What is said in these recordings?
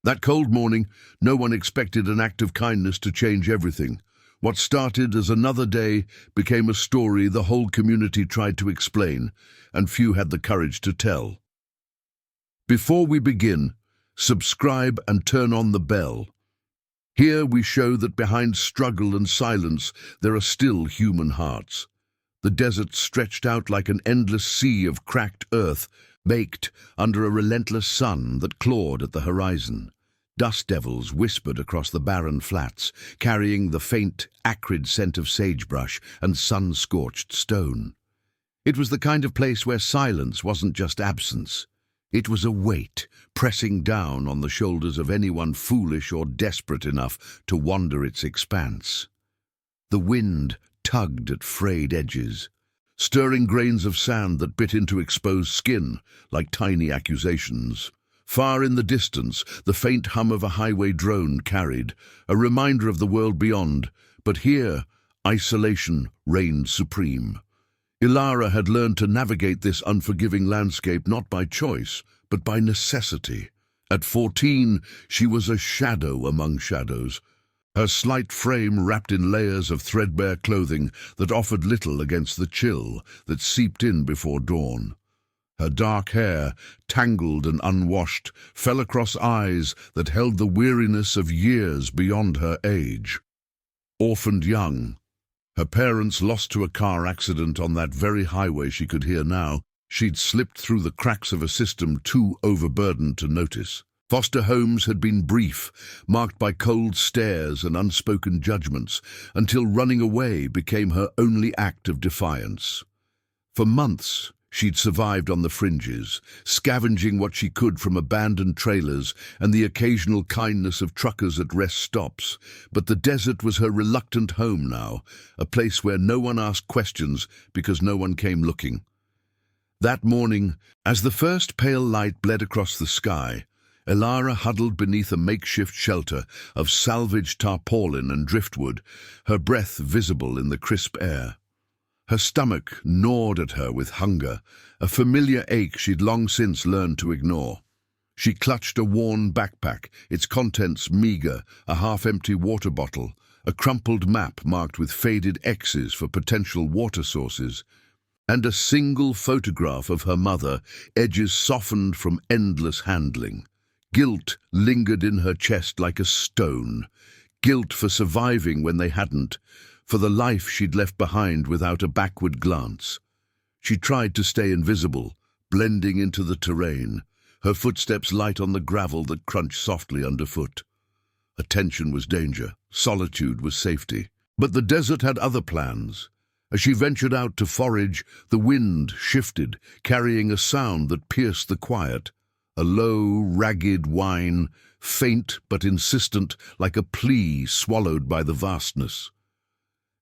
That cold morning, no one expected an act of kindness to change everything. What started as another day became a story the whole community tried to explain, and few had the courage to tell. Before we begin, subscribe and turn on the bell. Here we show that behind struggle and silence there are still human hearts. The desert stretched out like an endless sea of cracked earth, baked under a relentless sun that clawed at the horizon. Dust devils whispered across the barren flats, carrying the faint, acrid scent of sagebrush and sun-scorched stone. It was the kind of place where silence wasn't just absence. It was a weight pressing down on the shoulders of anyone foolish or desperate enough to wander its expanse. The wind tugged at frayed edges, stirring grains of sand that bit into exposed skin like tiny accusations. Far in the distance, the faint hum of a highway drone carried, a reminder of the world beyond, but here, isolation reigned supreme. Ilara had learned to navigate this unforgiving landscape not by choice, but by necessity. At 14, she was a shadow among shadows, her slight frame wrapped in layers of threadbare clothing that offered little against the chill that seeped in before dawn. Her dark hair, tangled and unwashed, fell across eyes that held the weariness of years beyond her age. Orphaned young, her parents lost to a car accident on that very highway she could hear now, she'd slipped through the cracks of a system too overburdened to notice. Foster homes had been brief, marked by cold stares and unspoken judgments, until running away became her only act of defiance. For months, she'd survived on the fringes, scavenging what she could from abandoned trailers and the occasional kindness of truckers at rest stops. But the desert was her reluctant home now, a place where no one asked questions because no one came looking. That morning, as the first pale light bled across the sky, Ilara huddled beneath a makeshift shelter of salvaged tarpaulin and driftwood, her breath visible in the crisp air. Her stomach gnawed at her with hunger, a familiar ache she'd long since learned to ignore. She clutched a worn backpack, its contents meager, a half-empty water bottle, a crumpled map marked with faded X's for potential water sources, and a single photograph of her mother, edges softened from endless handling. Guilt lingered in her chest like a stone, guilt for surviving when they hadn't, for the life she'd left behind without a backward glance. She tried to stay invisible, blending into the terrain, her footsteps light on the gravel that crunched softly underfoot. Attention was danger, solitude was safety. But the desert had other plans. As she ventured out to forage, the wind shifted, carrying a sound that pierced the quiet. A low, ragged whine, faint but insistent, like a plea swallowed by the vastness.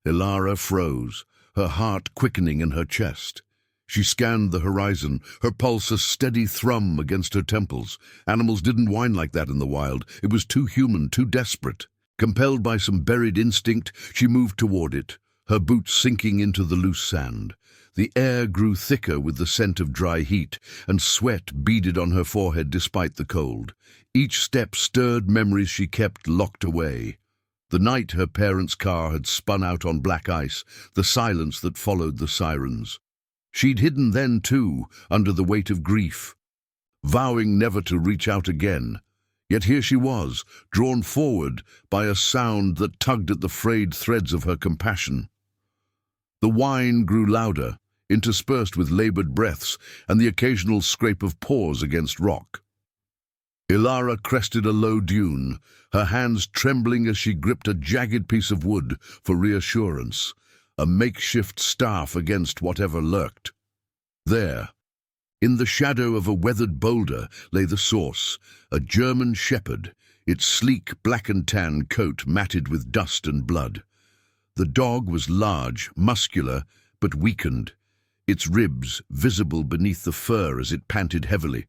Ilara froze, her heart quickening in her chest. She scanned the horizon, her pulse a steady thrum against her temples. Animals didn't whine like that in the wild. It was too human, too desperate. Compelled by some buried instinct, she moved toward it, her boots sinking into the loose sand. The air grew thicker with the scent of dry heat, and sweat beaded on her forehead despite the cold. Each step stirred memories she kept locked away. The night her parents' car had spun out on black ice, the silence that followed the sirens. She'd hidden then, too, under the weight of grief, vowing never to reach out again. Yet here she was, drawn forward by a sound that tugged at the frayed threads of her compassion. The whine grew louder, interspersed with labored breaths and the occasional scrape of paws against rock. Ilara crested a low dune, her hands trembling as she gripped a jagged piece of wood for reassurance, a makeshift staff against whatever lurked. There, in the shadow of a weathered boulder, lay the source, a German shepherd, its sleek black and tan coat matted with dust and blood. The dog was large, muscular, but weakened, its ribs visible beneath the fur as it panted heavily.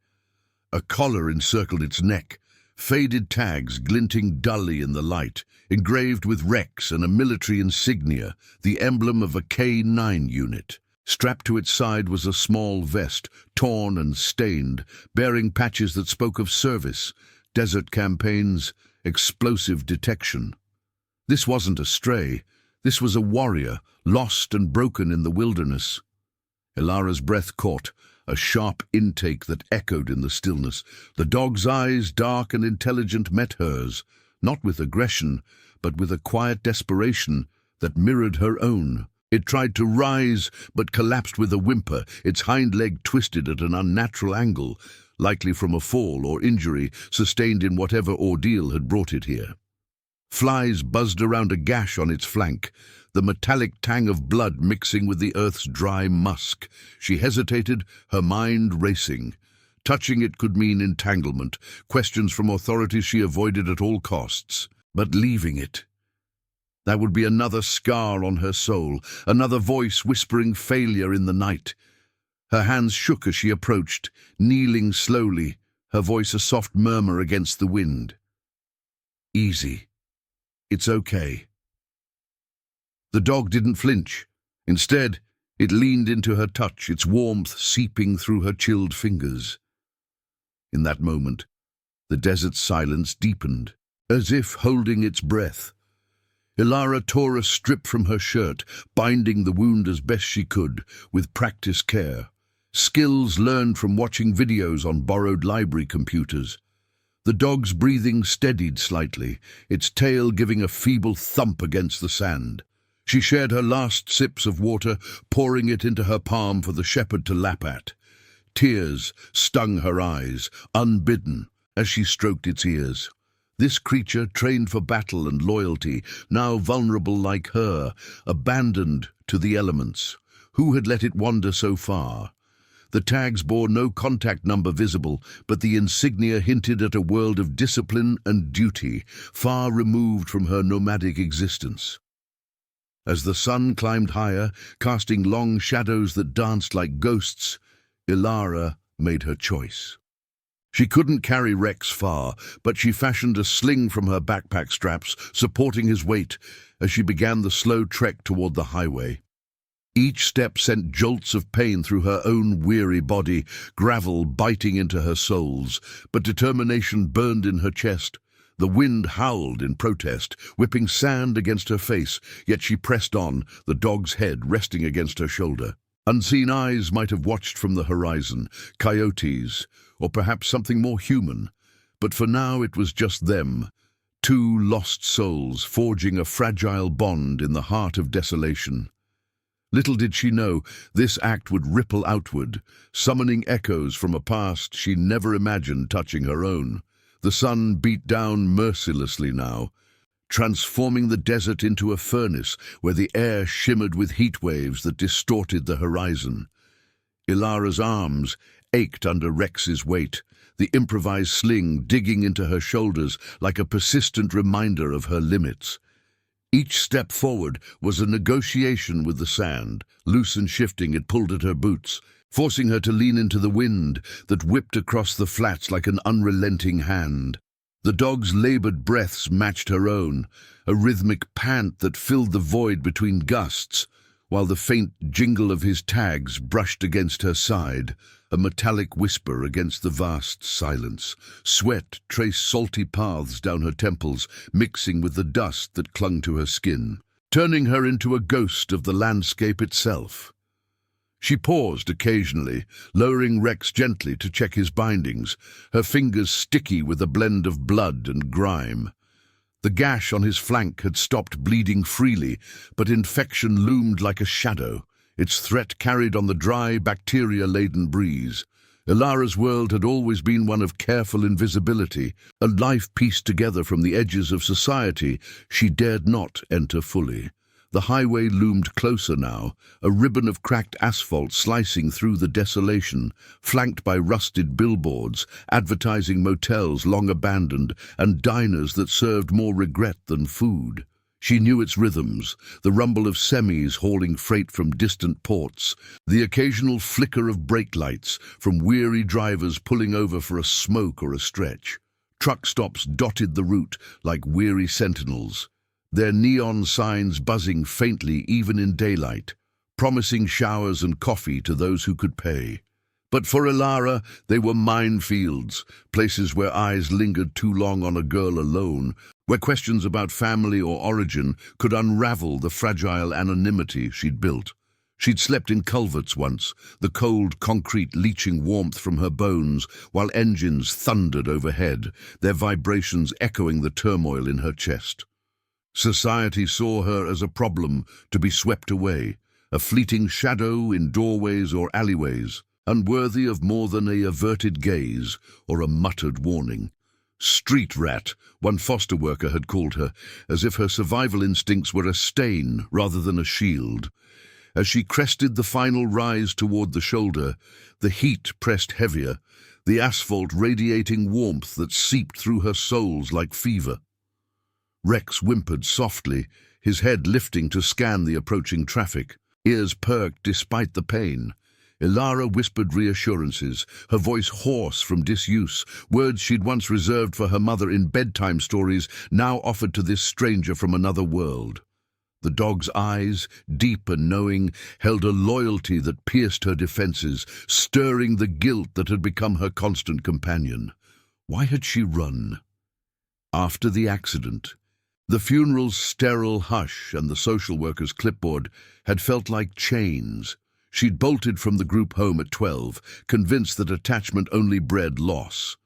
A collar encircled its neck, faded tags glinting dully in the light, engraved with Rex and a military insignia, the emblem of a K-9 unit. Strapped to its side was a small vest, torn and stained, bearing patches that spoke of service, desert campaigns, explosive detection. This wasn't a stray. This was a warrior, lost and broken in the wilderness. Ilara's breath caught, a sharp intake that echoed in the stillness. The dog's eyes, dark and intelligent, met hers, not with aggression, but with a quiet desperation that mirrored her own. It tried to rise, but collapsed with a whimper, its hind leg twisted at an unnatural angle, likely from a fall or injury sustained in whatever ordeal had brought it here. Flies buzzed around a gash on its flank, the metallic tang of blood mixing with the earth's dry musk. She hesitated, her mind racing. Touching it could mean entanglement, questions from authorities she avoided at all costs. But leaving it, that would be another scar on her soul, another voice whispering failure in the night. Her hands shook as she approached, kneeling slowly, her voice a soft murmur against the wind. Easy. It's okay. The dog didn't flinch. Instead, it leaned into her touch, its warmth seeping through her chilled fingers. In that moment, the desert's silence deepened, as if holding its breath. Ilara tore a strip from her shirt, binding the wound as best she could, with practiced care. Skills learned from watching videos on borrowed library computers. The dog's breathing steadied slightly, its tail giving a feeble thump against the sand. She shared her last sips of water, pouring it into her palm for the shepherd to lap at. Tears stung her eyes, unbidden, as she stroked its ears. This creature, trained for battle and loyalty, now vulnerable like her, abandoned to the elements. Who had let it wander so far? The tags bore no contact number visible, but the insignia hinted at a world of discipline and duty, far removed from her nomadic existence. As the sun climbed higher, casting long shadows that danced like ghosts, Ilara made her choice. She couldn't carry Rex far, but she fashioned a sling from her backpack straps, supporting his weight, as she began the slow trek toward the highway. Each step sent jolts of pain through her own weary body, gravel biting into her soles, but determination burned in her chest. The wind howled in protest, whipping sand against her face, yet she pressed on, the dog's head resting against her shoulder. Unseen eyes might have watched from the horizon, coyotes, or perhaps something more human, but for now it was just them, two lost souls forging a fragile bond in the heart of desolation. Little did she know, this act would ripple outward, summoning echoes from a past she never imagined touching her own. The sun beat down mercilessly now, transforming the desert into a furnace where the air shimmered with heat waves that distorted the horizon. Ilara's arms ached under Rex's weight, the improvised sling digging into her shoulders like a persistent reminder of her limits. Each step forward was a negotiation with the sand. Loose and shifting, it pulled at her boots, forcing her to lean into the wind that whipped across the flats like an unrelenting hand. The dog's labored breaths matched her own, a rhythmic pant that filled the void between gusts, while the faint jingle of his tags brushed against her side, a metallic whisper against the vast silence. Sweat traced salty paths down her temples, mixing with the dust that clung to her skin, turning her into a ghost of the landscape itself. She paused occasionally, lowering Rex gently to check his bindings, her fingers sticky with a blend of blood and grime. The gash on his flank had stopped bleeding freely, but infection loomed like a shadow, its threat carried on the dry, bacteria-laden breeze. Ilara's world had always been one of careful invisibility, a life pieced together from the edges of society she dared not enter fully. The highway loomed closer now, a ribbon of cracked asphalt slicing through the desolation, flanked by rusted billboards, advertising motels long abandoned and diners that served more regret than food. She knew its rhythms, the rumble of semis hauling freight from distant ports, the occasional flicker of brake lights from weary drivers pulling over for a smoke or a stretch. Truck stops dotted the route like weary sentinels, their neon signs buzzing faintly even in daylight, promising showers and coffee to those who could pay. But for Ilara, they were minefields, places where eyes lingered too long on a girl alone, where questions about family or origin could unravel the fragile anonymity she'd built. She'd slept in culverts once, the cold concrete leaching warmth from her bones, while engines thundered overhead, their vibrations echoing the turmoil in her chest. Society saw her as a problem to be swept away, a fleeting shadow in doorways or alleyways, unworthy of more than a averted gaze or a muttered warning. Street rat, one foster worker had called her, as if her survival instincts were a stain rather than a shield. As she crested the final rise toward the shoulder, the heat pressed heavier, the asphalt radiating warmth that seeped through her soles like fever. Rex whimpered softly, his head lifting to scan the approaching traffic, ears perked despite the pain. Ilara whispered reassurances, her voice hoarse from disuse, words she'd once reserved for her mother in bedtime stories now offered to this stranger from another world. The dog's eyes, deep and knowing, held a loyalty that pierced her defenses, stirring the guilt that had become her constant companion. Why had she run? After the accident, the funeral's sterile hush and the social worker's clipboard had felt like chains. She'd bolted from the group home at 12, convinced that attachment only bred loss.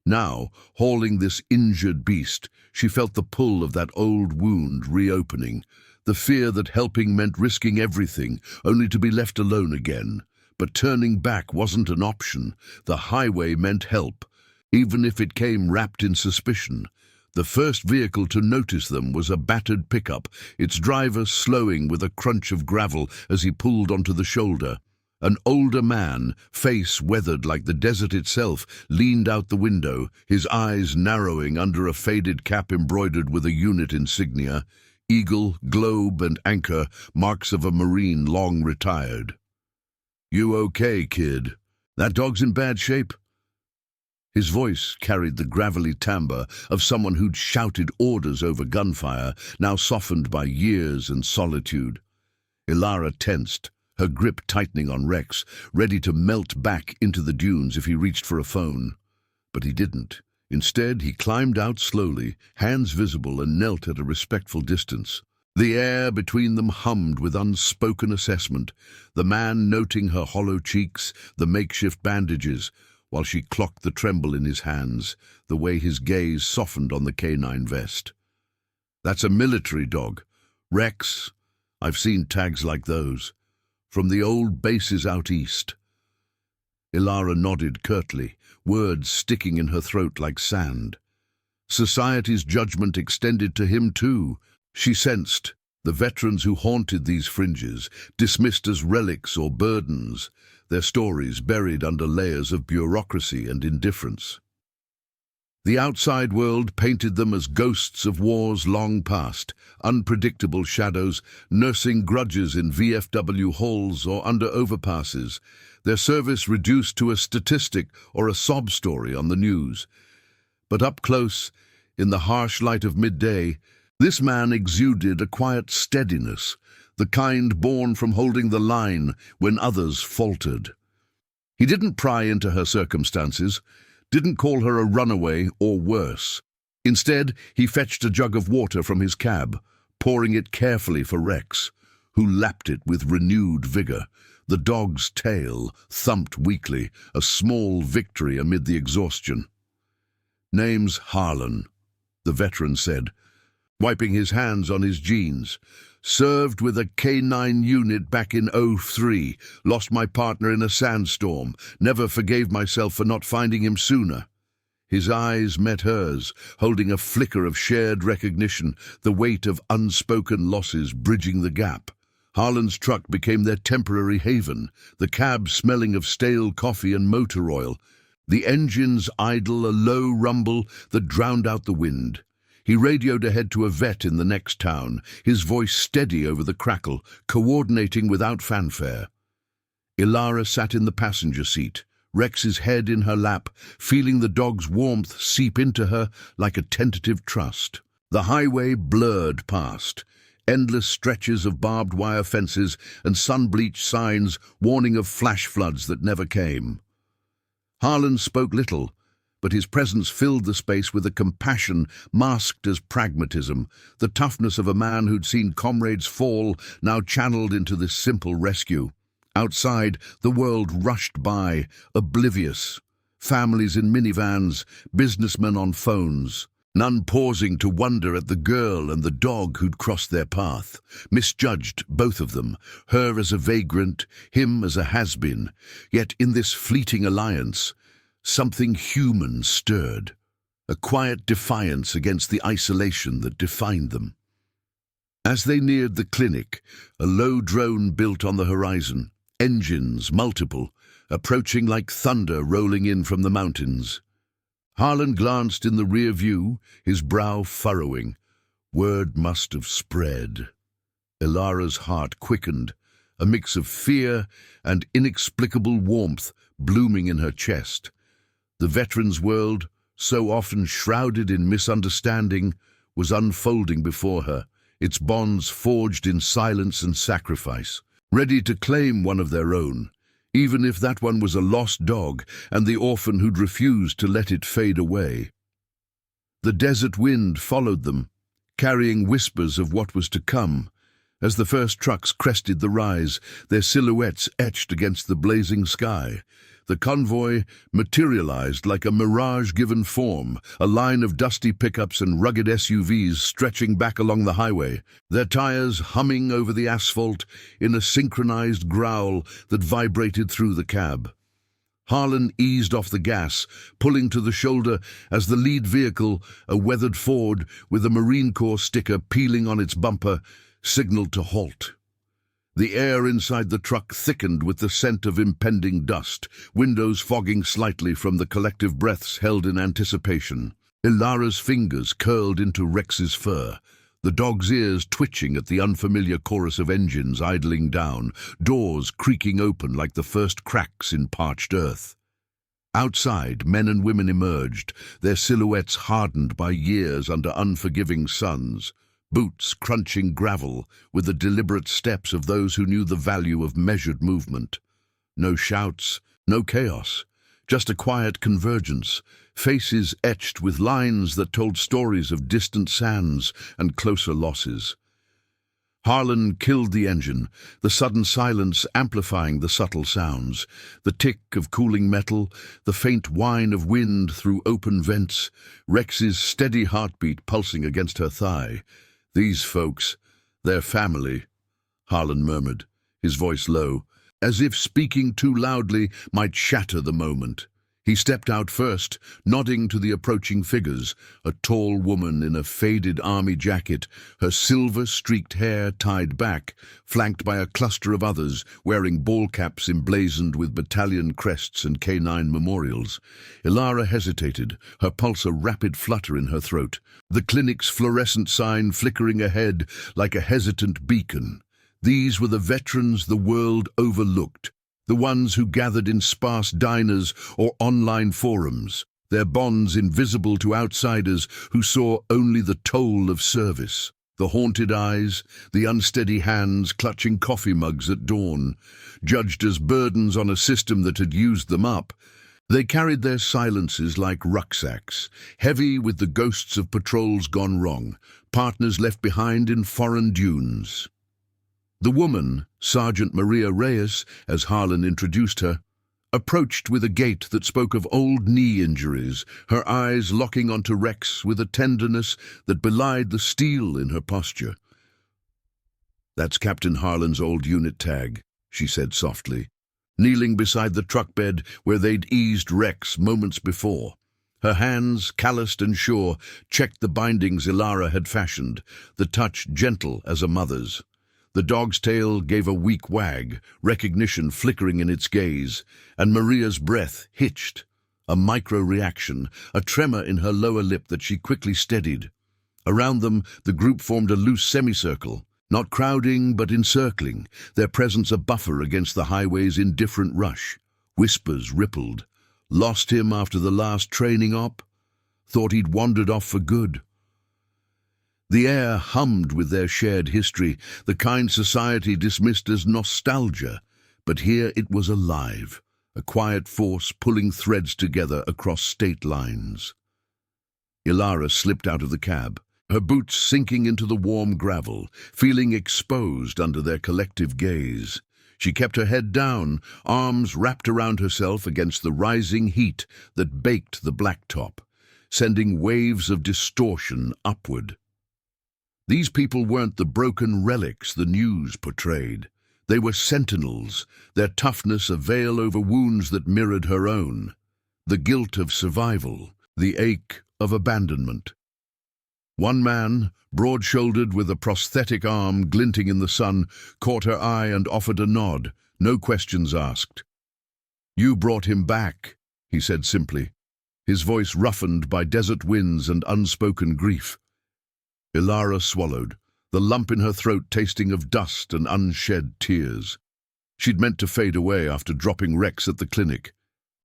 Now, hauling this injured beast, she felt the pull of that old wound reopening, the fear that helping meant risking everything, only to be left alone again. But turning back wasn't an option. The highway meant help, even if it came wrapped in suspicion. The first vehicle to notice them was a battered pickup, its driver slowing with a crunch of gravel as he pulled onto the shoulder. An older man, face weathered like the desert itself, leaned out the window, his eyes narrowing under a faded cap embroidered with a unit insignia. Eagle, globe, and anchor, marks of a Marine long retired. "You okay, kid? That dog's in bad shape?" His voice carried the gravelly timbre of someone who'd shouted orders over gunfire, now softened by years and solitude. Ilara tensed, her grip tightening on Rex, ready to melt back into the dunes if he reached for a phone. But he didn't. Instead, he climbed out slowly, hands visible, and knelt at a respectful distance. The air between them hummed with unspoken assessment, the man noting her hollow cheeks, the makeshift bandages, while she clocked the tremble in his hands, the way his gaze softened on the canine vest. "That's a military dog. Rex, I've seen tags like those. From the old bases out east." Ilara nodded curtly, words sticking in her throat like sand. Society's judgment extended to him too. She sensed the veterans who haunted these fringes, dismissed as relics or burdens, their stories buried under layers of bureaucracy and indifference. The outside world painted them as ghosts of wars long past, unpredictable shadows, nursing grudges in VFW halls or under overpasses, their service reduced to a statistic or a sob story on the news. But up close, in the harsh light of midday, this man exuded a quiet steadiness, the kind born from holding the line when others faltered. He didn't pry into her circumstances, didn't call her a runaway or worse. Instead, he fetched a jug of water from his cab, pouring it carefully for Rex, who lapped it with renewed vigor. The dog's tail thumped weakly, a small victory amid the exhaustion. "Name's Harlan," the veteran said, wiping his hands on his jeans. "Served with a K9 unit back in '03, lost my partner in a sandstorm, never forgave myself for not finding him sooner." His eyes met hers, holding a flicker of shared recognition, the weight of unspoken losses bridging the gap. Harlan's truck became their temporary haven, the cab smelling of stale coffee and motor oil, the engines idle, a low rumble that drowned out the wind. He radioed ahead to a vet in the next town, his voice steady over the crackle, coordinating without fanfare. Ilara sat in the passenger seat, Rex's head in her lap, feeling the dog's warmth seep into her like a tentative trust. The highway blurred past, endless stretches of barbed wire fences and sun-bleached signs warning of flash floods that never came. Harlan spoke little, but his presence filled the space with a compassion masked as pragmatism, the toughness of a man who'd seen comrades fall, now channeled into this simple rescue. Outside, the world rushed by, oblivious. Families in minivans, businessmen on phones, none pausing to wonder at the girl and the dog who'd crossed their path, misjudged both of them, her as a vagrant, him as a has-been. Yet in this fleeting alliance, something human stirred, a quiet defiance against the isolation that defined them. As they neared the clinic, a low drone built on the horizon, engines multiple, approaching like thunder rolling in from the mountains. Harlan glanced in the rear view, his brow furrowing. Word must have spread. Ilara's heart quickened, a mix of fear and inexplicable warmth blooming in her chest. The veteran's world, so often shrouded in misunderstanding, was unfolding before her, its bonds forged in silence and sacrifice, ready to claim one of their own, even if that one was a lost dog and the orphan who'd refused to let it fade away. The desert wind followed them, carrying whispers of what was to come. As the first trucks crested the rise, their silhouettes etched against the blazing sky, the convoy materialized like a mirage-given form, a line of dusty pickups and rugged SUVs stretching back along the highway, their tires humming over the asphalt in a synchronized growl that vibrated through the cab. Harlan eased off the gas, pulling to the shoulder as the lead vehicle, a weathered Ford with a Marine Corps sticker peeling on its bumper, signaled to halt. The air inside the truck thickened with the scent of impending dust, windows fogging slightly from the collective breaths held in anticipation. Ilara's fingers curled into Rex's fur, the dog's ears twitching at the unfamiliar chorus of engines idling down, doors creaking open like the first cracks in parched earth. Outside, men and women emerged, their silhouettes hardened by years under unforgiving suns, boots crunching gravel with the deliberate steps of those who knew the value of measured movement. No shouts, no chaos, just a quiet convergence, faces etched with lines that told stories of distant sands and closer losses. Harlan killed the engine, the sudden silence amplifying the subtle sounds, the tick of cooling metal, the faint whine of wind through open vents, Rex's steady heartbeat pulsing against her thigh. These folks, their family, Harlan murmured, his voice low, as if speaking too loudly might shatter the moment. He stepped out first, nodding to the approaching figures, a tall woman in a faded army jacket, her silver-streaked hair tied back, flanked by a cluster of others wearing ball caps emblazoned with battalion crests and canine memorials. Ilara hesitated, her pulse a rapid flutter in her throat, the clinic's fluorescent sign flickering ahead like a hesitant beacon. These were the veterans the world overlooked, the ones who gathered in sparse diners or online forums, their bonds invisible to outsiders who saw only the toll of service, the haunted eyes, the unsteady hands clutching coffee mugs at dawn, judged as burdens on a system that had used them up. They carried their silences like rucksacks, heavy with the ghosts of patrols gone wrong, partners left behind in foreign dunes. The woman, Sergeant Maria Reyes, as Harlan introduced her, approached with a gait that spoke of old knee injuries, her eyes locking onto Rex with a tenderness that belied the steel in her posture. "That's Captain Harlan's old unit tag," she said softly, kneeling beside the truck bed where they'd eased Rex moments before. Her hands, calloused and sure, checked the bindings Ilara had fashioned, the touch gentle as a mother's. The dog's tail gave a weak wag, recognition flickering in its gaze, and Maria's breath hitched, a micro-reaction, a tremor in her lower lip that she quickly steadied. Around them, the group formed a loose semicircle, not crowding but encircling, their presence a buffer against the highway's indifferent rush. Whispers rippled. Lost him after the last training op? Thought he'd wandered off for good. The air hummed with their shared history, the kind society dismissed as nostalgia, but here it was alive, a quiet force pulling threads together across state lines. Ilara slipped out of the cab, her boots sinking into the warm gravel, feeling exposed under their collective gaze. She kept her head down, arms wrapped around herself against the rising heat that baked the blacktop, sending waves of distortion upward. These people weren't the broken relics the news portrayed. They were sentinels, their toughness a veil over wounds that mirrored her own. The guilt of survival, the ache of abandonment. One man, broad-shouldered with a prosthetic arm glinting in the sun, caught her eye and offered a nod, no questions asked. "You brought him back," he said simply, his voice roughened by desert winds and unspoken grief. Ilara swallowed, the lump in her throat tasting of dust and unshed tears. She'd meant to fade away after dropping Rex at the clinic,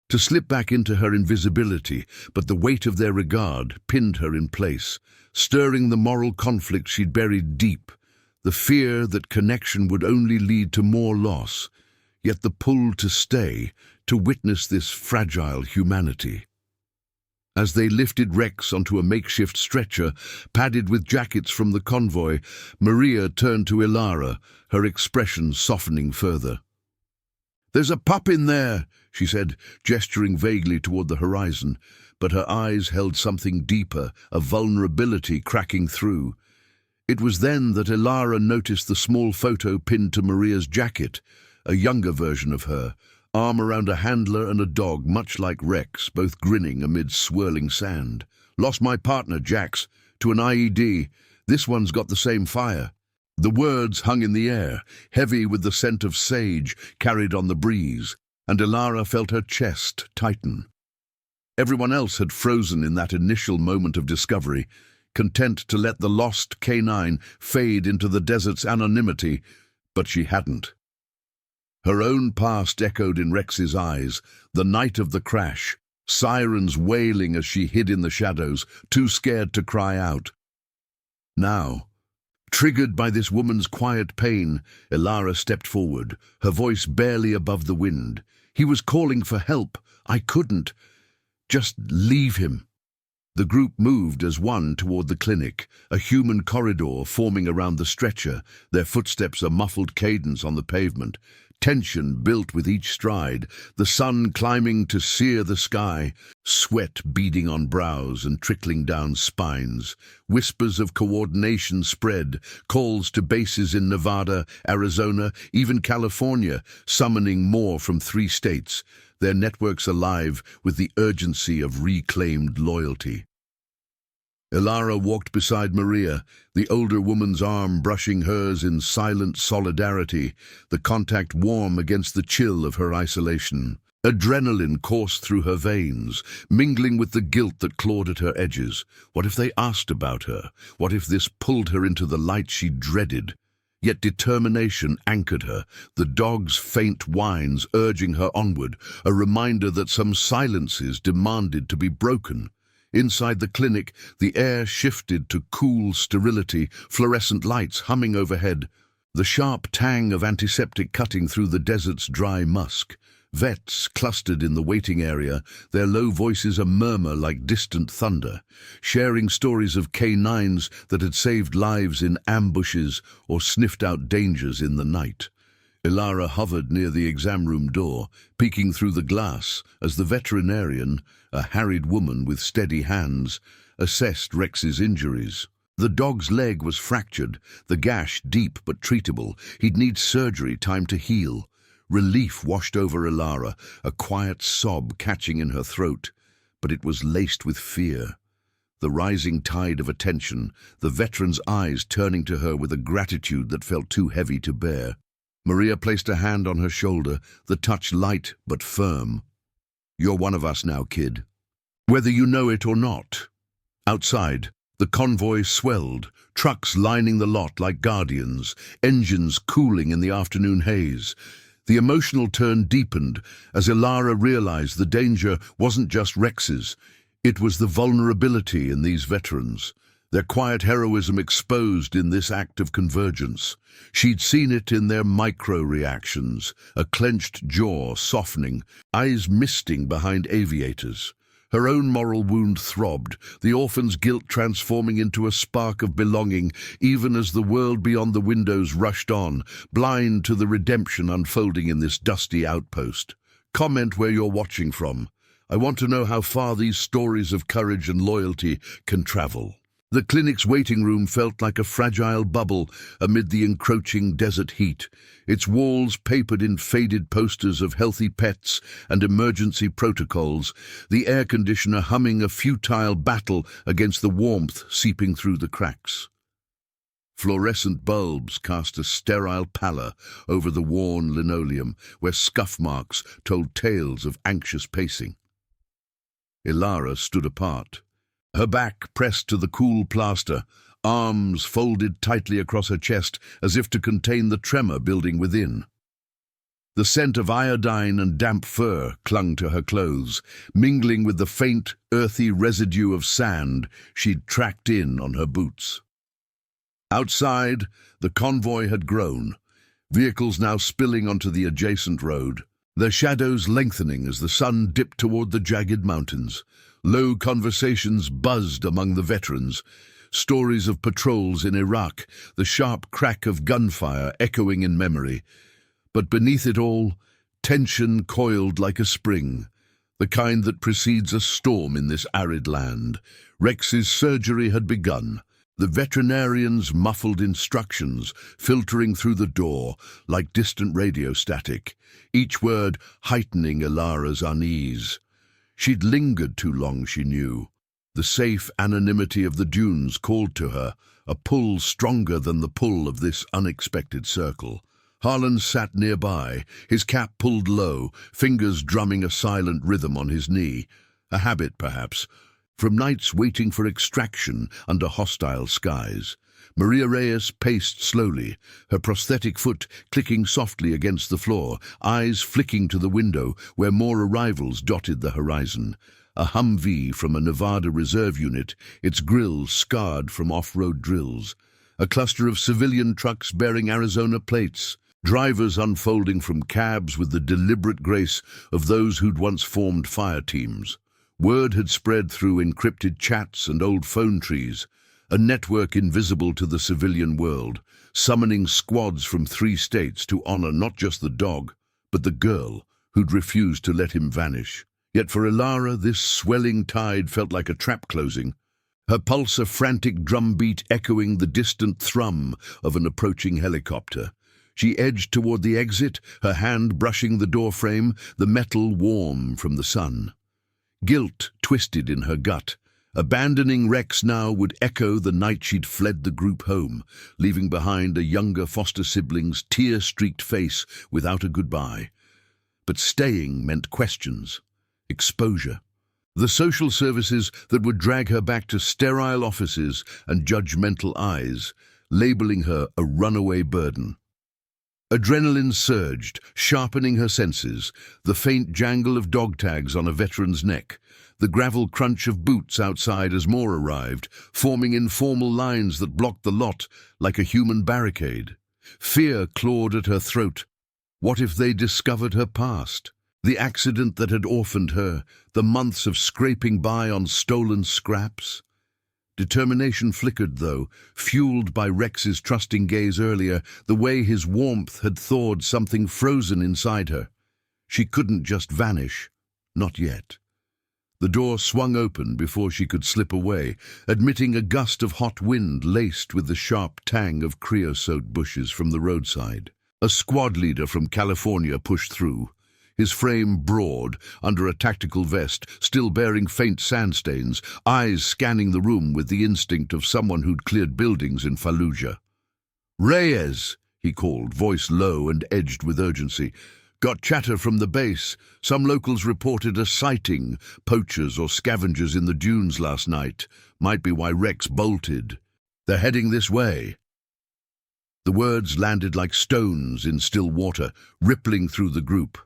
to slip back into her invisibility, but the weight of their regard pinned her in place, stirring the moral conflict she'd buried deep, the fear that connection would only lead to more loss, yet the pull to stay, to witness this fragile humanity. As they lifted Rex onto a makeshift stretcher, padded with jackets from the convoy, Maria turned to Ilara, her expression softening further. "There's a pup in there," she said, gesturing vaguely toward the horizon, but her eyes held something deeper, a vulnerability cracking through. It was then that Ilara noticed the small photo pinned to Maria's jacket, a younger version of her, arm around a handler and a dog much like Rex, both grinning amid swirling sand. "Lost my partner, Jax, to an IED. This one's got the same fire." The words hung in the air, heavy with the scent of sage carried on the breeze, and Ilara felt her chest tighten. Everyone else had frozen in that initial moment of discovery, content to let the lost canine fade into the desert's anonymity, but she hadn't. Her own past echoed in Rex's eyes, the night of the crash, sirens wailing as she hid in the shadows, too scared to cry out. Now, triggered by this woman's quiet pain, Ilara stepped forward, her voice barely above the wind. "He was calling for help. I couldn't. Just leave him." The group moved as one toward the clinic, a human corridor forming around the stretcher, their footsteps a muffled cadence on the pavement. Tension built with each stride, the sun climbing to sear the sky, sweat beading on brows and trickling down spines. Whispers of coordination spread, calls to bases in Nevada, Arizona, even California, summoning more from 3 states, their networks alive with the urgency of reclaimed loyalty. Ilara walked beside Maria, the older woman's arm brushing hers in silent solidarity, the contact warm against the chill of her isolation. Adrenaline coursed through her veins, mingling with the guilt that clawed at her edges. What if they asked about her? What if this pulled her into the light she dreaded? Yet determination anchored her, the dog's faint whines urging her onward, a reminder that some silences demanded to be broken. Inside the clinic, the air shifted to cool sterility, fluorescent lights humming overhead, the sharp tang of antiseptic cutting through the desert's dry musk. Vets clustered in the waiting area, their low voices a murmur like distant thunder, sharing stories of canines that had saved lives in ambushes or sniffed out dangers in the night. Ilara hovered near the exam room door, peeking through the glass as the veterinarian, a harried woman with steady hands, assessed Rex's injuries. The dog's leg was fractured, the gash deep but treatable. He'd need surgery, time to heal. Relief washed over Ilara, a quiet sob catching in her throat, but it was laced with fear. The rising tide of attention, the veteran's eyes turning to her with a gratitude that felt too heavy to bear. Maria placed a hand on her shoulder, the touch light but firm. "You're one of us now, kid. Whether you know it or not." Outside, the convoy swelled, trucks lining the lot like guardians, engines cooling in the afternoon haze. The emotional turn deepened as Ilara realized the danger wasn't just Rex's. It was the vulnerability in these veterans, their quiet heroism exposed in this act of convergence. She'd seen it in their micro-reactions, a clenched jaw softening, eyes misting behind aviators. Her own moral wound throbbed, the orphan's guilt transforming into a spark of belonging, even as the world beyond the windows rushed on, blind to the redemption unfolding in this dusty outpost. Comment where you're watching from. I want to know how far these stories of courage and loyalty can travel. The clinic's waiting room felt like a fragile bubble amid the encroaching desert heat, its walls papered in faded posters of healthy pets and emergency protocols, the air conditioner humming a futile battle against the warmth seeping through the cracks. Fluorescent bulbs cast a sterile pallor over the worn linoleum, where scuff marks told tales of anxious pacing. Ilara stood apart, her back pressed to the cool plaster, arms folded tightly across her chest as if to contain the tremor building within. The scent of iodine and damp fur clung to her clothes, mingling with the faint, earthy residue of sand she'd tracked in on her boots. Outside, the convoy had grown, vehicles now spilling onto the adjacent road, their shadows lengthening as the sun dipped toward the jagged mountains. Low conversations buzzed among the veterans, stories of patrols in Iraq, the sharp crack of gunfire echoing in memory. But beneath it all, tension coiled like a spring, the kind that precedes a storm in this arid land. Rex's surgery had begun, the veterinarian's muffled instructions filtering through the door like distant radio static, each word heightening Ilara's unease. She'd lingered too long, she knew. The safe anonymity of the dunes called to her, a pull stronger than the pull of this unexpected circle. Harlan sat nearby, his cap pulled low, fingers drumming a silent rhythm on his knee. A habit, perhaps, from nights waiting for extraction under hostile skies. Maria Reyes paced slowly, her prosthetic foot clicking softly against the floor, eyes flicking to the window where more arrivals dotted the horizon. A Humvee from a Nevada reserve unit, its grills scarred from off-road drills. A cluster of civilian trucks bearing Arizona plates, drivers unfolding from cabs with the deliberate grace of those who'd once formed fire teams. Word had spread through encrypted chats and old phone trees, a network invisible to the civilian world, summoning squads from 3 states to honor not just the dog, but the girl who'd refused to let him vanish. Yet for Ilara, this swelling tide felt like a trap closing, her pulse a frantic drumbeat echoing the distant thrum of an approaching helicopter. She edged toward the exit, her hand brushing the doorframe, the metal warm from the sun. Guilt twisted in her gut. Abandoning Rex now would echo the night she'd fled the group home, leaving behind a younger foster sibling's tear-streaked face without a goodbye. But staying meant questions, exposure. The social services that would drag her back to sterile offices and judgmental eyes, labeling her a runaway burden. Adrenaline surged, sharpening her senses, the faint jangle of dog tags on a veteran's neck, the gravel crunch of boots outside as more arrived, forming informal lines that blocked the lot like a human barricade. Fear clawed at her throat. What if they discovered her past? The accident that had orphaned her, the months of scraping by on stolen scraps? Determination flickered, though, fueled by Rex's trusting gaze earlier, the way his warmth had thawed something frozen inside her. She couldn't just vanish. Not yet. The door swung open before she could slip away, admitting a gust of hot wind laced with the sharp tang of creosote bushes from the roadside. A squad leader from California pushed through, his frame broad, under a tactical vest, still bearing faint sand stains, eyes scanning the room with the instinct of someone who'd cleared buildings in Fallujah. "Reyes," he called, voice low and edged with urgency. "Got chatter from the base. Some locals reported a sighting, poachers or scavengers in the dunes last night. Might be why Rex bolted. They're heading this way." The words landed like stones in still water, rippling through the group.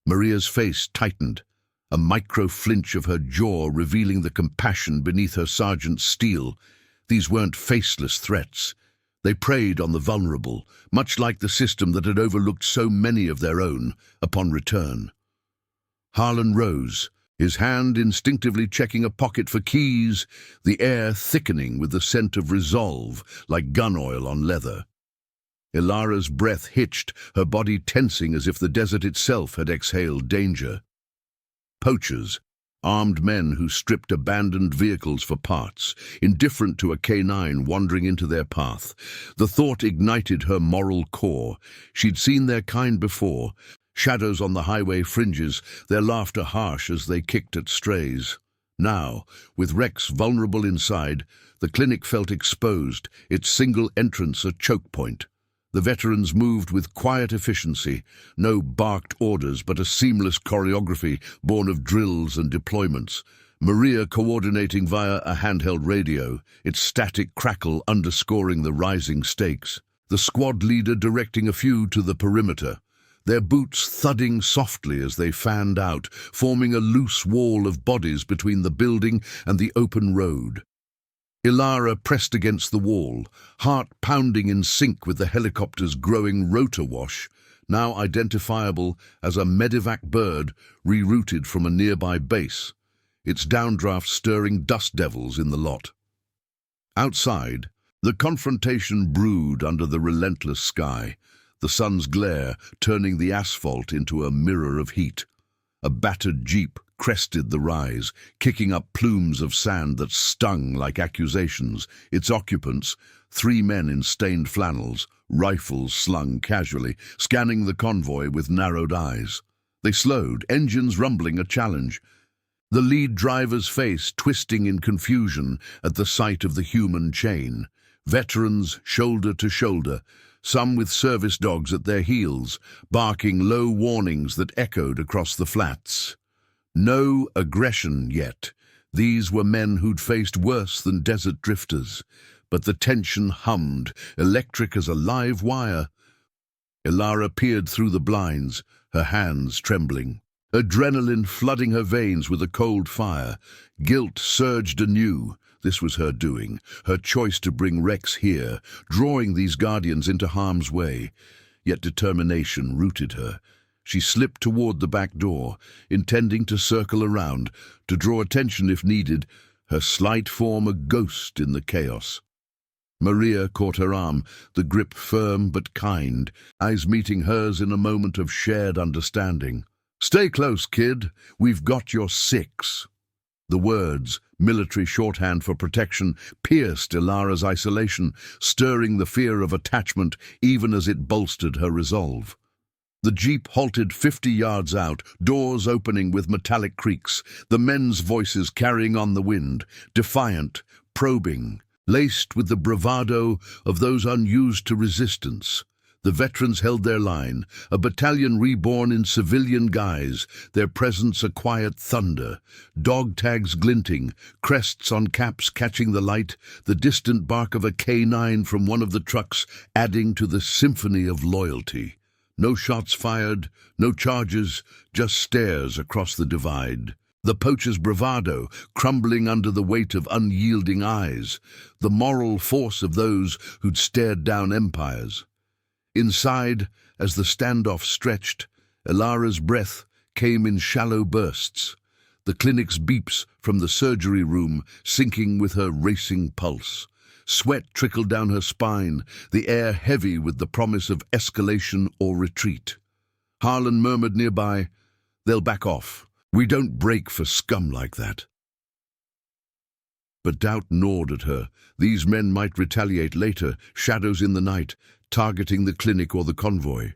Maria's face tightened, a micro-flinch of her jaw revealing the compassion beneath her sergeant's steel. These weren't faceless threats. They preyed on the vulnerable, much like the system that had overlooked so many of their own upon return. Harlan rose, his hand instinctively checking a pocket for keys, the air thickening with the scent of resolve like gun oil on leather. Ilara's breath hitched, her body tensing as if the desert itself had exhaled danger. Poachers, armed men who stripped abandoned vehicles for parts, indifferent to a K9 wandering into their path. The thought ignited her moral core. She'd seen their kind before, shadows on the highway fringes, their laughter harsh as they kicked at strays. Now, with Rex vulnerable inside, the clinic felt exposed, its single entrance a choke point. The veterans moved with quiet efficiency, no barked orders but a seamless choreography born of drills and deployments. Maria coordinating via a handheld radio, its static crackle underscoring the rising stakes. The squad leader directing a few to the perimeter, their boots thudding softly as they fanned out, forming a loose wall of bodies between the building and the open road. Ilara pressed against the wall, heart pounding in sync with the helicopter's growing rotor wash, now identifiable as a medevac bird rerouted from a nearby base, its downdraft stirring dust devils in the lot. Outside, the confrontation brewed under the relentless sky, the sun's glare turning the asphalt into a mirror of heat. A battered jeep crested the rise, kicking up plumes of sand that stung like accusations. Its occupants, 3 men in stained flannels, rifles slung casually, scanning the convoy with narrowed eyes. They slowed, engines rumbling a challenge. The lead driver's face twisting in confusion at the sight of the human chain. Veterans shoulder to shoulder, some with service dogs at their heels, barking low warnings that echoed across the flats. No aggression yet. These were men who'd faced worse than desert drifters. But the tension hummed, electric as a live wire. Ilara peered through the blinds, her hands trembling. Adrenaline flooding her veins with a cold fire. Guilt surged anew. This was her doing, her choice to bring Rex here, drawing these guardians into harm's way. Yet determination rooted her. She slipped toward the back door, intending to circle around, to draw attention if needed, her slight form a ghost in the chaos. Maria caught her arm, the grip firm but kind, eyes meeting hers in a moment of shared understanding. "Stay close, kid. We've got your 6. The words, military shorthand for protection, pierced Ilara's isolation, stirring the fear of attachment even as it bolstered her resolve. The jeep halted 50 yards out, doors opening with metallic creaks, the men's voices carrying on the wind, defiant, probing, laced with the bravado of those unused to resistance. The veterans held their line, a battalion reborn in civilian guise, their presence a quiet thunder, dog tags glinting, crests on caps catching the light, the distant bark of a K9 from one of the trucks adding to the symphony of loyalty. No shots fired, no charges, just stares across the divide. The poacher's bravado crumbling under the weight of unyielding eyes, the moral force of those who'd stared down empires. Inside, as the standoff stretched, Ilara's breath came in shallow bursts, the clinic's beeps from the surgery room syncing with her racing pulse. Sweat trickled down her spine, the air heavy with the promise of escalation or retreat. Harlan murmured nearby, "They'll back off. We don't break for scum like that." But doubt gnawed at her. These men might retaliate later, shadows in the night, targeting the clinic or the convoy.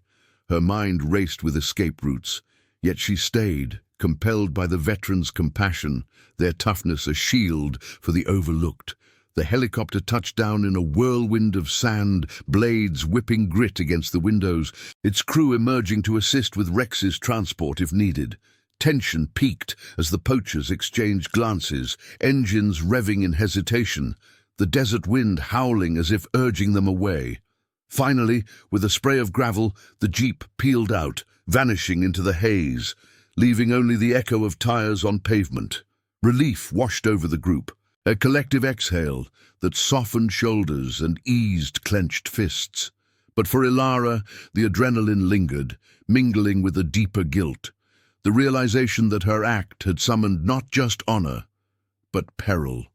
Her mind raced with escape routes, yet she stayed, compelled by the veterans' compassion, their toughness a shield for the overlooked. The helicopter touched down in a whirlwind of sand, blades whipping grit against the windows, its crew emerging to assist with Rex's transport if needed. Tension peaked as the poachers exchanged glances, engines revving in hesitation, the desert wind howling as if urging them away. Finally, with a spray of gravel, the jeep peeled out, vanishing into the haze, leaving only the echo of tires on pavement. Relief washed over the group. A collective exhale that softened shoulders and eased clenched fists. But for Ilara, the adrenaline lingered, mingling with a deeper guilt, the realization that her act had summoned not just honor, but peril.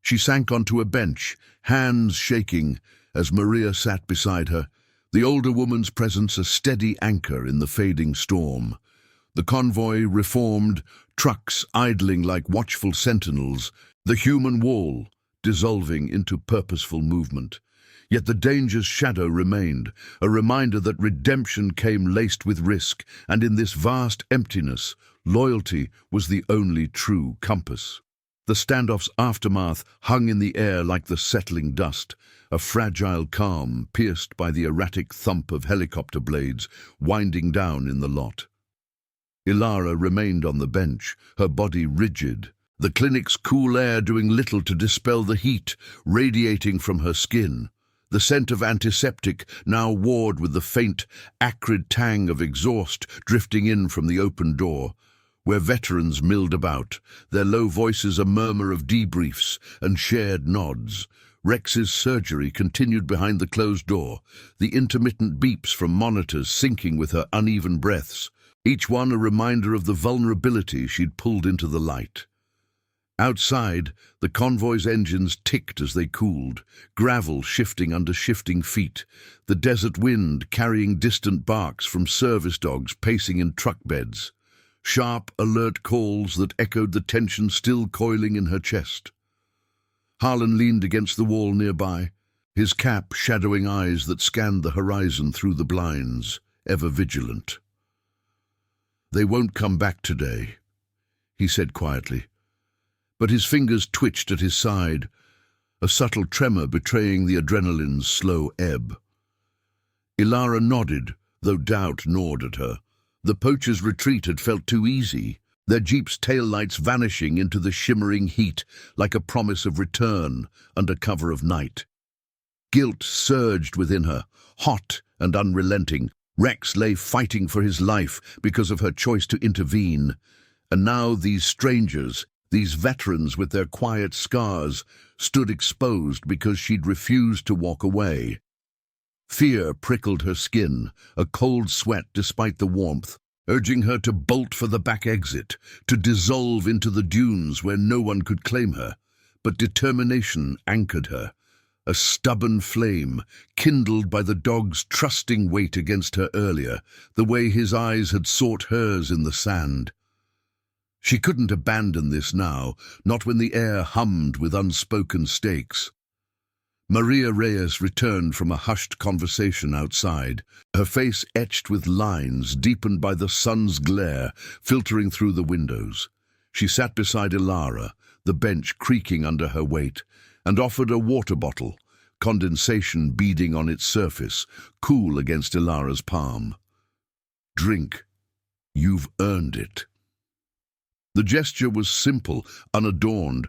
She sank onto a bench, hands shaking, as Maria sat beside her, the older woman's presence a steady anchor in the fading storm. The convoy reformed, trucks idling like watchful sentinels, the human wall dissolving into purposeful movement. Yet the danger's shadow remained, a reminder that redemption came laced with risk, and in this vast emptiness, loyalty was the only true compass. The standoff's aftermath hung in the air like the settling dust, a fragile calm pierced by the erratic thump of helicopter blades winding down in the lot. Ilara remained on the bench, her body rigid, the clinic's cool air doing little to dispel the heat radiating from her skin. The scent of antiseptic now warred with the faint, acrid tang of exhaust drifting in from the open door, where veterans milled about, their low voices a murmur of debriefs and shared nods. Rex's surgery continued behind the closed door, the intermittent beeps from monitors syncing with her uneven breaths, each one a reminder of the vulnerability she'd pulled into the light. Outside, the convoy's engines ticked as they cooled, gravel shifting under shifting feet, the desert wind carrying distant barks from service dogs pacing in truck beds, sharp, alert calls that echoed the tension still coiling in her chest. Harlan leaned against the wall nearby, his cap shadowing eyes that scanned the horizon through the blinds, ever vigilant. "They won't come back today," he said quietly. But his fingers twitched at his side, a subtle tremor betraying the adrenaline's slow ebb. Ilara nodded, though doubt gnawed at her. The poachers' retreat had felt too easy, their jeep's taillights vanishing into the shimmering heat like a promise of return under cover of night. Guilt surged within her, hot and unrelenting. Rex lay fighting for his life because of her choice to intervene. And now these strangers, these veterans with their quiet scars, stood exposed because she'd refused to walk away. Fear prickled her skin, a cold sweat despite the warmth, urging her to bolt for the back exit, to dissolve into the dunes where no one could claim her. But determination anchored her, a stubborn flame, kindled by the dog's trusting weight against her earlier, the way his eyes had sought hers in the sand. She couldn't abandon this now, not when the air hummed with unspoken stakes. Maria Reyes returned from a hushed conversation outside, her face etched with lines deepened by the sun's glare filtering through the windows. She sat beside Ilara, the bench creaking under her weight, and offered a water bottle, condensation beading on its surface, cool against Ilara's palm. "Drink. You've earned it." The gesture was simple, unadorned,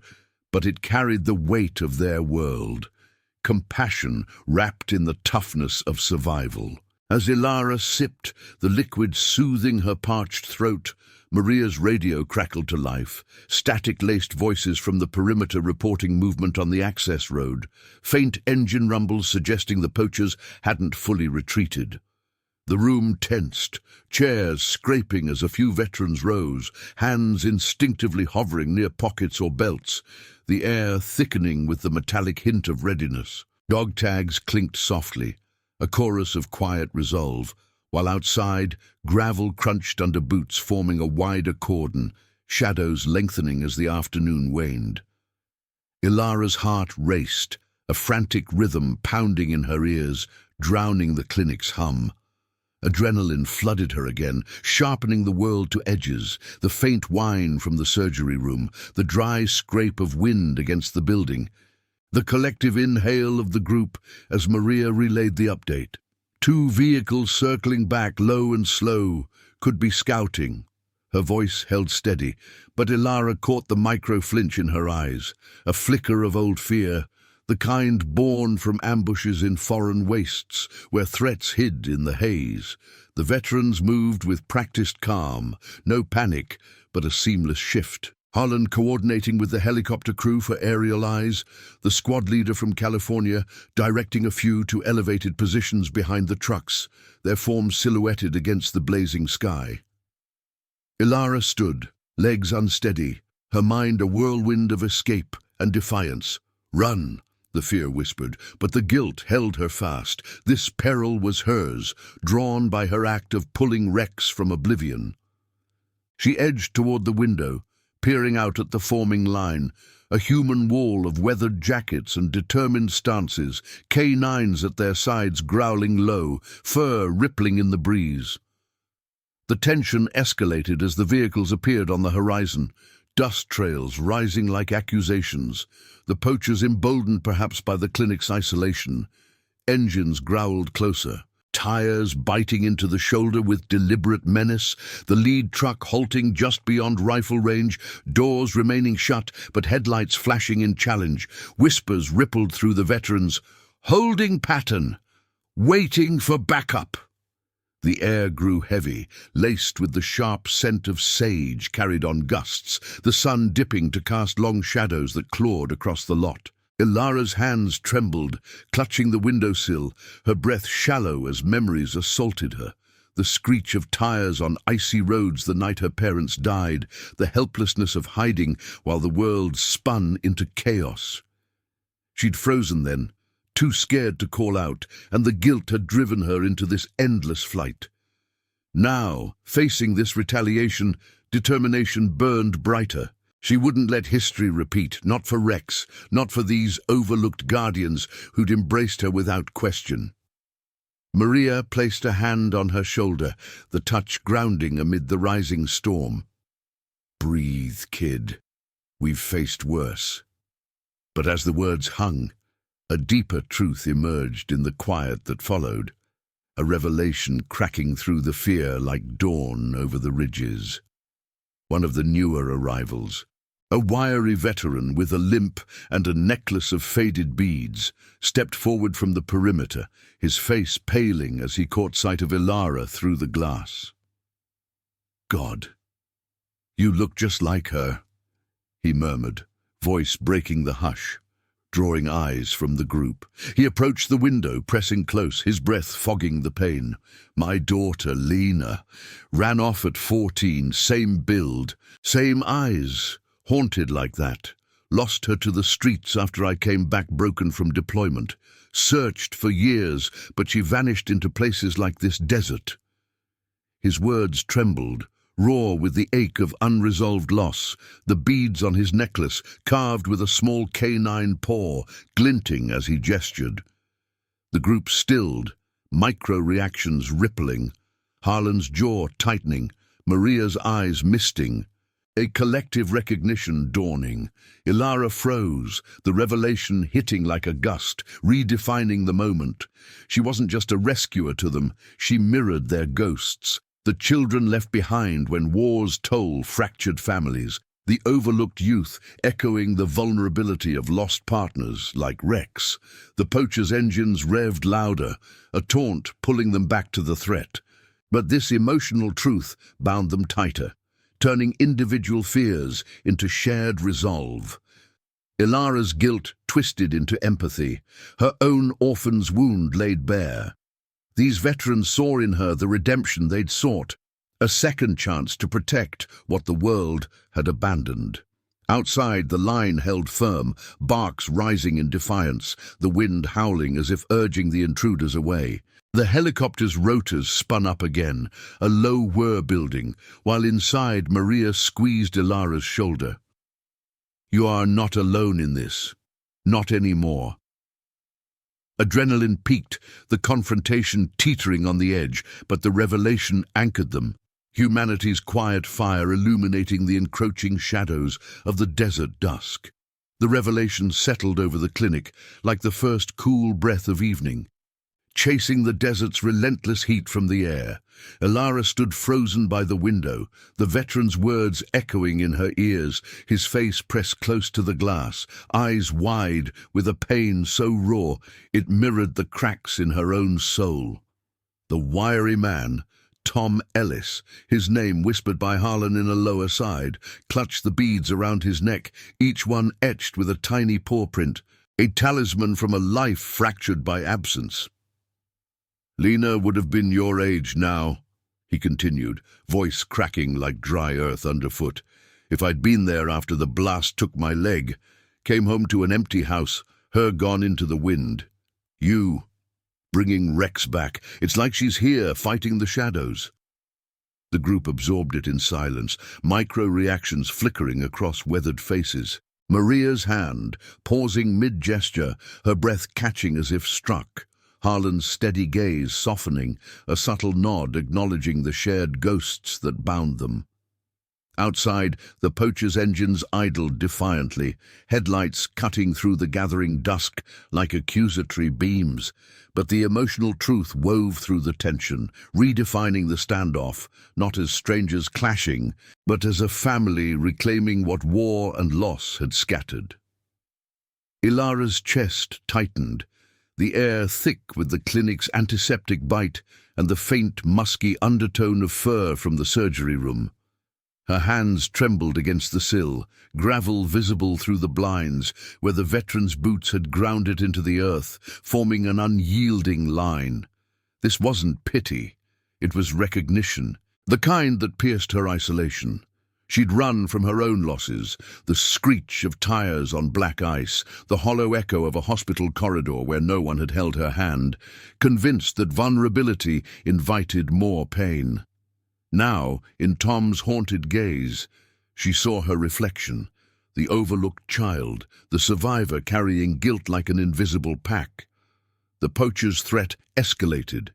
but it carried the weight of their world, compassion wrapped in the toughness of survival. As Ilara sipped, the liquid soothing her parched throat, Maria's radio crackled to life, static-laced voices from the perimeter reporting movement on the access road, faint engine rumbles suggesting the poachers hadn't fully retreated. The room tensed, chairs scraping as a few veterans rose, hands instinctively hovering near pockets or belts, the air thickening with the metallic hint of readiness. Dog tags clinked softly, a chorus of quiet resolve, while outside, gravel crunched under boots forming a wider cordon, shadows lengthening as the afternoon waned. Ilara's heart raced, a frantic rhythm pounding in her ears, drowning the clinic's hum. Adrenaline flooded her again, sharpening the world to edges, the faint whine from the surgery room, the dry scrape of wind against the building, the collective inhale of the group as Maria relayed the update. 2 vehicles circling back low and slow, could be scouting. Her voice held steady, but Ilara caught the micro-flinch in her eyes, a flicker of old fear, the kind born from ambushes in foreign wastes, where threats hid in the haze. The veterans moved with practiced calm, no panic, but a seamless shift. Harlan coordinating with the helicopter crew for aerial eyes, the squad leader from California directing a few to elevated positions behind the trucks, their forms silhouetted against the blazing sky. Ilara stood, legs unsteady, her mind a whirlwind of escape and defiance. "Run," the fear whispered, but the guilt held her fast. This peril was hers, drawn by her act of pulling Rex from oblivion. She edged toward the window, peering out at the forming line, a human wall of weathered jackets and determined stances, K9s at their sides growling low, fur rippling in the breeze. The tension escalated as the vehicles appeared on the horizon, dust trails rising like accusations, the poachers emboldened perhaps by the clinic's isolation. Engines growled closer, tires biting into the shoulder with deliberate menace, the lead truck halting just beyond rifle range, doors remaining shut but headlights flashing in challenge. Whispers rippled through the veterans, "Holding pattern, waiting for backup." The air grew heavy, laced with the sharp scent of sage carried on gusts, the sun dipping to cast long shadows that clawed across the lot. Ilara's hands trembled, clutching the windowsill, her breath shallow as memories assaulted her. The screech of tires on icy roads the night her parents died, the helplessness of hiding while the world spun into chaos. She'd frozen then, too scared to call out, and the guilt had driven her into this endless flight. Now, facing this retaliation, determination burned brighter. She wouldn't let history repeat, not for Rex, not for these overlooked guardians who'd embraced her without question. Maria placed a hand on her shoulder, the touch grounding amid the rising storm. "Breathe, kid. We've faced worse." But as the words hung, a deeper truth emerged in the quiet that followed, a revelation cracking through the fear like dawn over the ridges. One of the newer arrivals, a wiry veteran with a limp and a necklace of faded beads, stepped forward from the perimeter, his face paling as he caught sight of Ilara through the glass. "God, you look just like her," he murmured, voice breaking the hush, drawing eyes from the group. He approached the window, pressing close, his breath fogging the pain. "My daughter, Lena, ran off at 14, same build, same eyes, haunted like that. Lost her to the streets after I came back broken from deployment. Searched for years, but she vanished into places like this desert." His words trembled, raw with the ache of unresolved loss, the beads on his necklace carved with a small canine paw, glinting as he gestured. The group stilled, micro-reactions rippling, Harlan's jaw tightening, Maria's eyes misting, a collective recognition dawning. Ilara froze, the revelation hitting like a gust, redefining the moment. She wasn't just a rescuer to them, she mirrored their ghosts. The children left behind when war's toll fractured families, the overlooked youth echoing the vulnerability of lost partners like Rex. The poachers' engines revved louder, a taunt pulling them back to the threat. But this emotional truth bound them tighter, turning individual fears into shared resolve. Ilara's guilt twisted into empathy, her own orphan's wound laid bare. These veterans saw in her the redemption they'd sought, a second chance to protect what the world had abandoned. Outside, the line held firm, barks rising in defiance, the wind howling as if urging the intruders away. The helicopter's rotors spun up again, a low whir building, while inside Maria squeezed Ilara's shoulder. "You are not alone in this. Not anymore." Adrenaline peaked, the confrontation teetering on the edge, but the revelation anchored them. Humanity's quiet fire illuminating the encroaching shadows of the desert dusk. The revelation settled over the clinic like the first cool breath of evening, chasing the desert's relentless heat from the air. Ilara stood frozen by the window, the veteran's words echoing in her ears, his face pressed close to the glass, eyes wide with a pain so raw it mirrored the cracks in her own soul. The wiry man, Tom Ellis, his name whispered by Harlan in a low aside, clutched the beads around his neck, each one etched with a tiny paw print, a talisman from a life fractured by absence. "Lena would have been your age now," he continued, voice cracking like dry earth underfoot. "If I'd been there after the blast took my leg, came home to an empty house, her gone into the wind. You, bringing Rex back. It's like she's here, fighting the shadows." The group absorbed it in silence, micro-reactions flickering across weathered faces. Maria's hand, pausing mid-gesture, her breath catching as if struck. Harlan's steady gaze softening, a subtle nod acknowledging the shared ghosts that bound them. Outside, the poacher's engines idled defiantly, headlights cutting through the gathering dusk like accusatory beams. But the emotional truth wove through the tension, redefining the standoff, not as strangers clashing, but as a family reclaiming what war and loss had scattered. Ilara's chest tightened, the air thick with the clinic's antiseptic bite and the faint, musky undertone of fur from the surgery room. Her hands trembled against the sill, gravel visible through the blinds, where the veteran's boots had ground it into the earth, forming an unyielding line. This wasn't pity, it was recognition, the kind that pierced her isolation. She'd run from her own losses, the screech of tires on black ice, the hollow echo of a hospital corridor where no one had held her hand, convinced that vulnerability invited more pain. Now, in Tom's haunted gaze, she saw her reflection, the overlooked child, the survivor carrying guilt like an invisible pack. The poacher's threat escalated.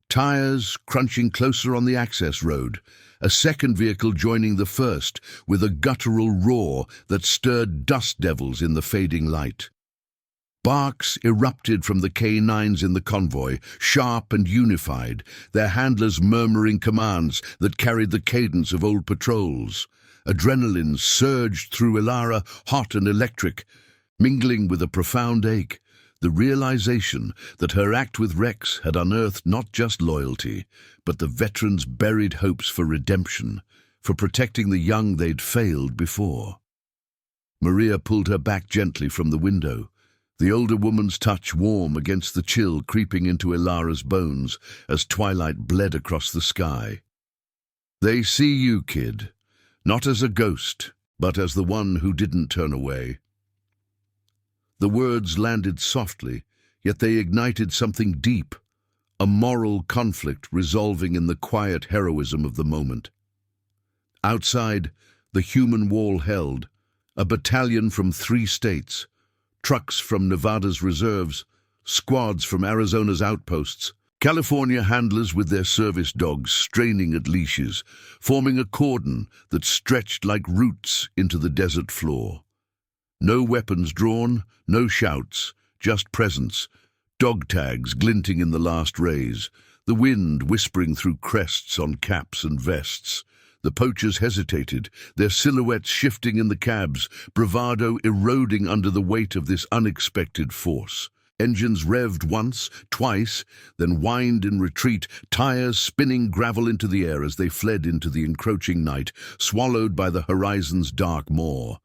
Tires crunching closer on the access road, a second vehicle joining the first with a guttural roar that stirred dust devils in the fading light. Barks erupted from the K9s in the convoy, sharp and unified, their handlers murmuring commands that carried the cadence of old patrols. Adrenaline surged through Ilara, hot and electric, mingling with a profound ache, the realization that her act with Rex had unearthed not just loyalty, but the veterans' buried hopes for redemption, for protecting the young they'd failed before. Maria pulled her back gently from the window, the older woman's touch warm against the chill creeping into Ilara's bones as twilight bled across the sky. "They see you, kid, not as a ghost, but as the one who didn't turn away." The words landed softly, yet they ignited something deep, a moral conflict resolving in the quiet heroism of the moment. Outside, the human wall held, a battalion from 3 states, trucks from Nevada's reserves, squads from Arizona's outposts, California handlers with their service dogs straining at leashes, forming a cordon that stretched like roots into the desert floor. No weapons drawn, no shouts, just presence, dog tags glinting in the last rays, the wind whispering through crests on caps and vests. The poachers hesitated, their silhouettes shifting in the cabs, bravado eroding under the weight of this unexpected force. Engines revved once, twice, then whined in retreat, tires spinning gravel into the air as they fled into the encroaching night, swallowed by the horizon's dark maw.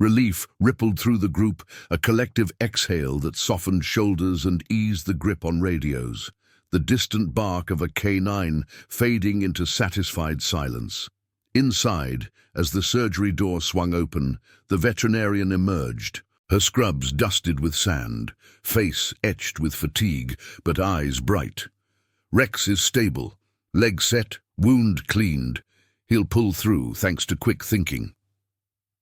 Relief rippled through the group, a collective exhale that softened shoulders and eased the grip on radios. The distant bark of a K9 fading into satisfied silence. Inside, as the surgery door swung open, the veterinarian emerged, her scrubs dusted with sand, face etched with fatigue, but eyes bright. "Rex is stable, leg set, wound cleaned. He'll pull through thanks to quick thinking."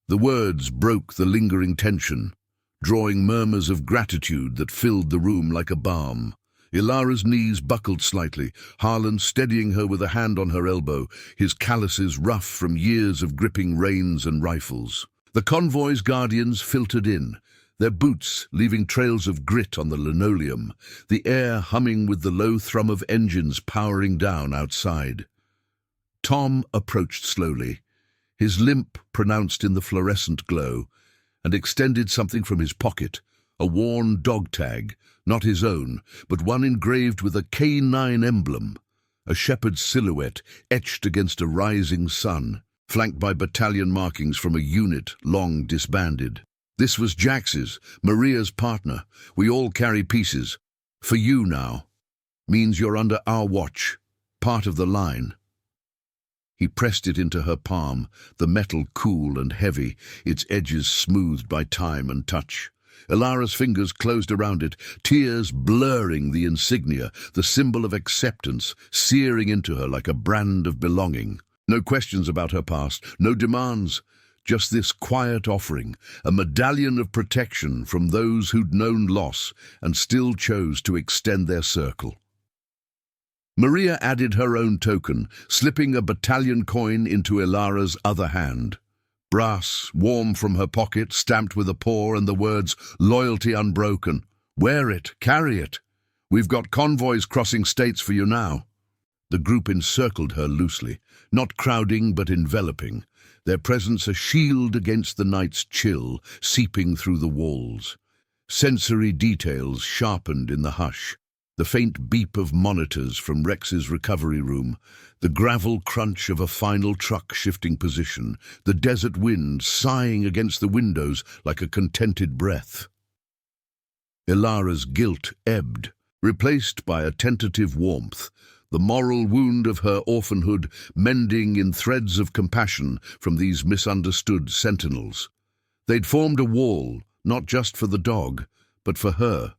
The words broke the lingering tension, drawing murmurs of gratitude that filled the room like a balm. Ilara's knees buckled slightly, Harlan steadying her with a hand on her elbow, his calluses rough from years of gripping reins and rifles. The convoy's guardians filtered in, their boots leaving trails of grit on the linoleum, the air humming with the low thrum of engines powering down outside. Tom approached slowly, his limp pronounced in the fluorescent glow, and extended something from his pocket, a worn dog tag, not his own, but one engraved with a K9 emblem. a shepherd's silhouette etched against a rising sun, flanked by battalion markings from a unit long disbanded. This was Jax's, Maria's partner. We all carry pieces. For you now. Means you're under our watch, part of the line. He pressed it into her palm, the metal cool and heavy, its edges smoothed by time and touch. Ilara's fingers closed around it, tears blurring the insignia, the symbol of acceptance, searing into her like a brand of belonging. No questions about her past, no demands, just this quiet offering, a medallion of protection from those who'd known loss and still chose to extend their circle. Maria added her own token, slipping a battalion coin into Ilara's other hand. Brass, warm from her pocket, stamped with a paw and the words, "Loyalty unbroken." Wear it, carry it. We've got convoys crossing states for you now. The group encircled her loosely, not crowding but enveloping, their presence a shield against the night's chill, seeping through the walls. Sensory details sharpened in the hush. The faint beep of monitors from Rex's recovery room, the gravel crunch of a final truck shifting position, the desert wind sighing against the windows like a contented breath. Ilara's guilt ebbed, replaced by a tentative warmth, the moral wound of her orphanhood mending in threads of compassion from these misunderstood sentinels. They'd formed a wall, not just for the dog, but for her.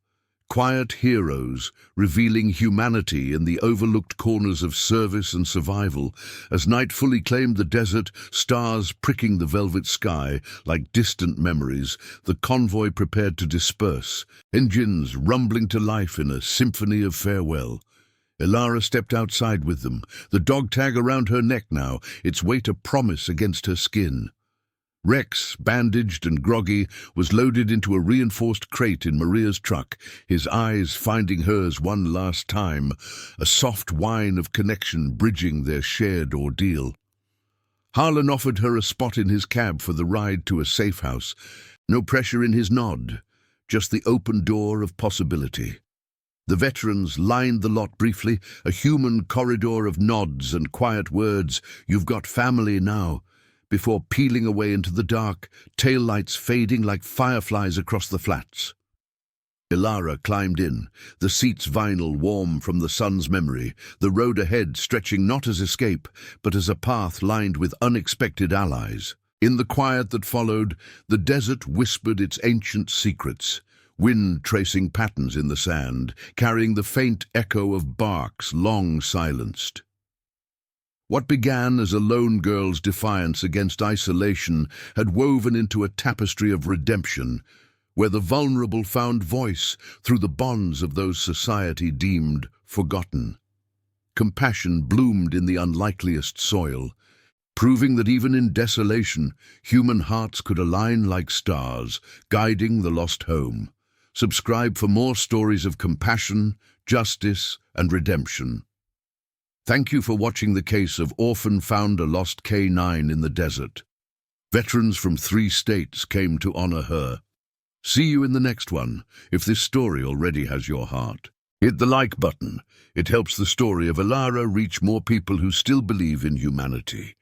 Quiet heroes, revealing humanity in the overlooked corners of service and survival. As night fully claimed the desert, stars pricking the velvet sky like distant memories, the convoy prepared to disperse, engines rumbling to life in a symphony of farewell. Ilara stepped outside with them, the dog tag around her neck now, its weight a promise against her skin. Rex, bandaged and groggy, was loaded into a reinforced crate in Maria's truck, his eyes finding hers one last time, a soft whine of connection bridging their shared ordeal. Harlan offered her a spot in his cab for the ride to a safe house. No pressure in his nod, just the open door of possibility. The veterans lined the lot briefly, a human corridor of nods and quiet words, "You've got family now," before peeling away into the dark, taillights fading like fireflies across the flats. Ilara climbed in, the seat's vinyl warm from the sun's memory, the road ahead stretching not as escape, but as a path lined with unexpected allies. In the quiet that followed, the desert whispered its ancient secrets, wind tracing patterns in the sand, carrying the faint echo of barks long silenced. What began as a lone girl's defiance against isolation had woven into a tapestry of redemption, where the vulnerable found voice through the bonds of those society deemed forgotten. Compassion bloomed in the unlikeliest soil, proving that even in desolation, human hearts could align like stars, guiding the lost home. Subscribe for more stories of compassion, justice, and redemption. Thank you for watching the case of Orphan found a lost K9 in the desert. Veterans from 3 states came to honor her. See you in the next one, if this story already has your heart. Hit the like button. It helps the story of Ilara reach more people who still believe in humanity.